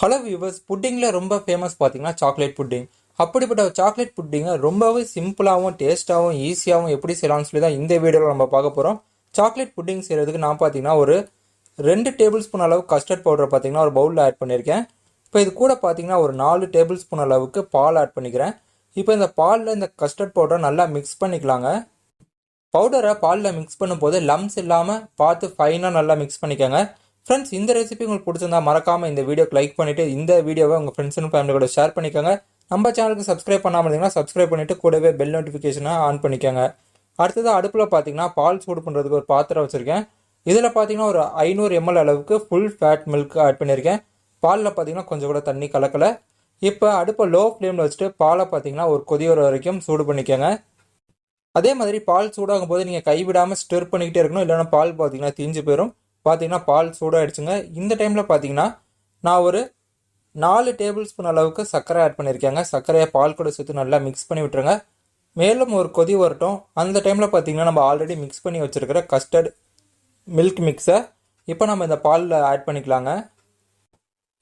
Hello viewers, புட்டிங்கில் ரொம்ப famous பார்த்தீங்கன்னா chocolate pudding. அப்படிப்பட்ட சாக்லேட் புட்டிங்கை ரொம்பவே சிம்பிளாகவும் டேஸ்ட்டாகவும் ஈஸியாகவும் எப்படி செய்யலாம்னு சொல்லி தான் இந்த வீடியோவில் நம்ம பார்க்க போகிறோம். சாக்லேட் புட்டிங் செய்கிறதுக்கு நான் பார்த்தீங்கன்னா ஒரு 2 டேபிள் ஸ்பூன் அளவு கஸ்டர்ட் பவுடர் பார்த்தீங்கன்னா ஒரு பவுலில் ஆட் பண்ணியிருக்கேன். இப்போ இது கூட பார்த்தீங்கன்னா ஒரு 4 டேபிள் ஸ்பூன் அளவுக்கு பால் ஆட் பண்ணிக்கிறேன். இப்போ இந்த பாலில் இந்த கஸ்டர்ட் பவுடரை நல்லா மிக்ஸ் பண்ணிக்கலாங்க. பவுடரை பாலில் மிக்ஸ் பண்ணும்போது லம்ஸ் இல்லாமல் பார்த்து ஃபைனாக நல்லா மிக்ஸ் பண்ணிக்கோங்க. ஃப்ரெண்ட்ஸ், இந்த ரெசிபி உங்களுக்கு பிடிச்சிருந்தா மறக்காமல் இந்த வீடியோக்கு லைக் பண்ணிவிட்டு இந்த வீடியோவை உங்கள் ஃப்ரெண்ட்ஸ் அண்ட் ஃபேமிலி கூட ஷேர் பண்ணிக்கோங்க. நம்ம சேனலுக்கு சப்ஸ்கிரைப் பண்ணாமல் இருந்தீங்கன்னா சப்ஸ்கிரைப் பண்ணிவிட்டு கூடவே பெல் நோட்டிஃபிகேஷனை ஆன் பண்ணிக்கோங்க. அடுத்தது அடுப்பில் பார்த்தீங்கன்னா பால் சூடு பண்ணுறதுக்கு ஒரு பாத்திரம் வச்சுருக்கேன். இதில் பார்த்தீங்கன்னா ஒரு 500 ml அளவுக்கு ஃபுல் ஃபேட் மில்க் ஆட் பண்ணியிருக்கேன். பாலில் பார்த்தீங்கன்னா கொஞ்சம் கூட தண்ணி கலக்கலை. இப்போ அடுப்பை லோ ஃப்ளேமில் வச்சுட்டு பாலை பார்த்தீங்கன்னா ஒரு கொதி வர வரைக்கும் சூடு பண்ணிக்கோங்க. அதே மாதிரி பால் சூடாகும் போது நீங்கள் கைவிடாமல் ஸ்டிர் பண்ணிக்கிட்டே இருக்கணும், இல்லைன்னா பால் பார்த்தீங்கன்னா தீஞ்சு போயிடும். பார்த்தீங்கன்னா பால் சூடாகிடுச்சுங்க. இந்த டைமில் பார்த்தீங்கன்னா நான் ஒரு 4 டேபிள் ஸ்பூன் அளவுக்கு சர்க்கரை ஆட் பண்ணியிருக்கேங்க. சர்க்கரையை பால் கூட சேர்த்து நல்லா மிக்ஸ் பண்ணி விட்டுருங்க. மேலும் ஒரு கொதி வரட்டும். அந்த டைமில் பார்த்தீங்கன்னா நம்ம ஆல்ரெடி மிக்ஸ் பண்ணி வச்சுருக்கிற கஸ்டர்ட் மில்க் மிக்ஸை இப்போ நம்ம இந்த பாலில் ஆட் பண்ணிக்கலாங்க.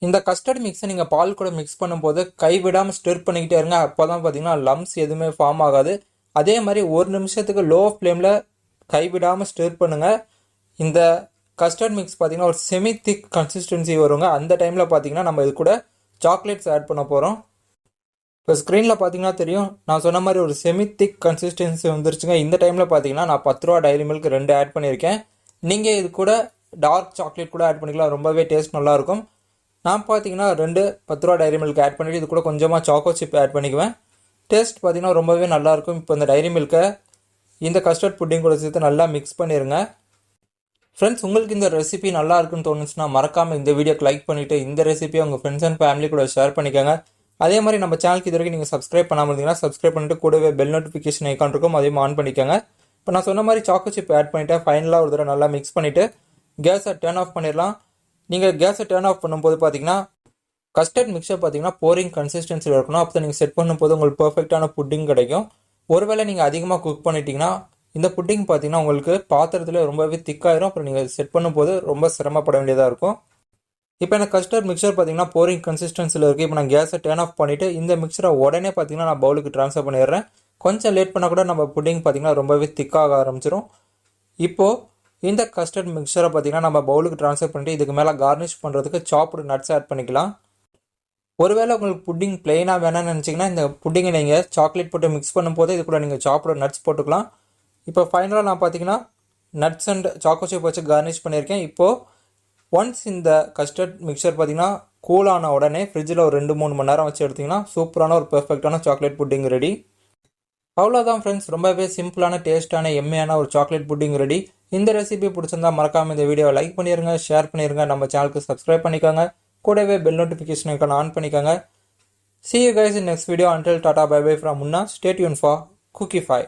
இந்த கஸ்டர்ட் மிக்ஸை நீங்கள் பால் கூட மிக்ஸ் பண்ணும்போது கைவிடாமல் ஸ்டிர் பண்ணிக்கிட்டே இருங்க. அப்போ தான் பார்த்தீங்கன்னா லம்ஸ் எதுவுமே ஃபார்ம் ஆகாது. அதே மாதிரி ஒரு நிமிஷத்துக்கு லோ ஃப்ளேமில் கைவிடாமல் ஸ்டிர் பண்ணுங்கள். இந்த கஸ்டர்ட் மிக்ஸ் பார்த்தீங்கன்னா ஒரு செமி திக் கன்சிஸ்டன்சி வருங்க. அந்த டைமில் பார்த்தீங்கன்னா நம்ம இது கூட சாக்லேட்ஸ் ஆட் பண்ண போகிறோம். இப்போ ஸ்க்ரீனில் பார்த்தீங்கன்னா தெரியும், நான் சொன்ன மாதிரி ஒரு செமி திக் கன்சிஸ்டன்சி வந்துருச்சுங்க. இந்த டைமில் பார்த்தீங்கன்னா நான் 10 ரூபா டைரி மில்க் 2 ஆட் பண்ணியிருக்கேன். நீங்கள் இது கூட டார்க் சாக்லேட் கூட ஆட் பண்ணிக்கலாம், ரொம்பவே டேஸ்ட் நல்லாயிருக்கும். நான் பார்த்தீங்கன்னா 2 10 ரூபா டைரி மில்க் ஆட் பண்ணிவிட்டு இது கூட கொஞ்சமாக சாக்கோ சிப் ஆட் பண்ணிக்குவேன். டேஸ்ட் பார்த்தீங்கன்னா ரொம்பவே நல்லாயிருக்கும். இப்போ இந்த டைரி மில்கை இந்த கஸ்டர்ட் புட்டிங் கூட சேர்த்து நல்லா மிக்ஸ் பண்ணிடுங்க. ஃப்ரெண்ட்ஸ், உங்களுக்கு இந்த ரெசிபி நல்லா இருக்குன்னு தோணுச்சுன்னா மறக்காமல் இந்த வீடியோக்கு லைக் பண்ணிவிட்டு இந்த ரெசிபியை உங்கள் ஃப்ரெண்ட்ஸ் அண்ட் ஃபேமிலி கூட ஷேர் பண்ணிக்கோங்க. அதே மாதிரி நம்ம சேனலுக்கு இது வரைக்கும் நீங்கள் சப்ஸ்கிரைப் பண்ணாமல் இருந்தீங்கன்னா சப்ஸ்கிரைப் பண்ணிட்டு கூடவே பெல் நோட்டிஃபிகேஷன் ஐக்கான் இருக்கும், அதையும் ஆன் பண்ணிக்கோங்க. இப்போ நான் சொன்ன மாதிரி சாக்கோ சிப் ஆட் பண்ணிவிட்டு ஃபைனலாக ஒரு தடவை நல்லா மிக்ஸ் பண்ணிவிட்டு கேஸை டர்ன் ஆஃப் பண்ணிடலாம். நீங்கள் கேஸை டர்ன் ஆஃப் பண்ணும்போது பார்த்தீங்கன்னா கஸ்டர்ட் மிக்சர் பார்த்தீங்கன்னா போரிங் கன்சிஸ்டன்சியில் இருக்கணும். அப்போ நீங்கள் செட் பண்ணும்போது உங்களுக்கு பர்ஃபெக்டான புட்டிங் கிடைக்கும். ஒருவேளை நீங்கள் அதிகமாக குக் பண்ணிட்டீங்கன்னா இந்த புட்டிங் பார்த்தீங்கன்னா உங்களுக்கு பாத்திரத்தில் ரொம்பவே திக்காயிரும். அப்புறம் நீங்கள் செட் பண்ணும்போது ரொம்ப சிரமப்பட வேண்டியதாக இருக்கும். இப்போ எனக்கு கஸ்டர்ட் மிக்சர் பார்த்தீங்கன்னா போரிங் கன்சிஸ்டன்சியில் இருக்குது. இப்போ நான் கேஸை டர்ன் ஆஃப் பண்ணிவிட்டு இந்த மிக்சரை உடனே பார்த்தீங்கன்னா நான் பவுலுக்கு ட்ரான்ஸ்ஃபர் பண்ணிடுறேன். கொஞ்சம் லேட் பண்ணால் கூட நம்ம புட்டிங் பார்த்தீங்கன்னா ரொம்பவே திக்காக ஆரம்பிச்சிடும். இப்போது இந்த கஸ்டர்ட் மிக்சரை பார்த்தீங்கன்னா நம்ம பவுலுக்கு ட்ரான்ஸ்ஃபர் பண்ணிட்டு இதுக்கு மேலே கார்னிஷ் பண்ணுறதுக்கு சாப்டு நட்ஸ் ஆட் பண்ணிக்கலாம். ஒருவேளை உங்களுக்கு புட்டிங் பிளெயினாக வேணாம்னு நினச்சிங்கன்னா இந்த புட்டிங்கை நீங்கள் சாக்லேட் போட்டு மிக்ஸ் பண்ணும்போது இது கூட நீங்கள் சாப்பிட நட்ஸ் போட்டுக்கலாம். இப்போ ஃபைனலாக நான் பார்த்தீங்கன்னா நட்ஸ் அண்ட் சாக்கோ சிப் வச்சு கார்னிஷ் பண்ணியிருக்கேன். இப்போது ஒன்ஸ் இந்த கஸ்டர்ட் மிக்சர் பார்த்தீங்கன்னா கூலான உடனே ஃப்ரிட்ஜில் ஒரு 2-3 மணி நேரம் வச்சு எடுத்திங்கன்னா சூப்பரான ஒரு பெர்ஃபெக்டான சாக்லேட் புட்டிங் ரெடி. அவ்வளோதான் ஃப்ரெண்ட்ஸ், ரொம்பவே சிம்பிளான டேஸ்ட்டான எம்மையான ஒரு சாக்லேட் புட்டிங் ரெடி. இந்த ரெசிபி பிடிச்சிருந்தா மறக்காமல் இந்த வீடியோவை லைக் பண்ணிடுங்க, ஷேர் பண்ணிடுங்க, நம்ம சேனலுக்கு சப்ஸ்கிரைப் பண்ணிக்கோங்க, கூடவே பெல் நோட்டிஃபிகேஷன் ஐக்கான் ஆன் பண்ணிக்கோங்க. See you guys in next video. Until tata bye bye from Munna. Stay tuned for Cookify.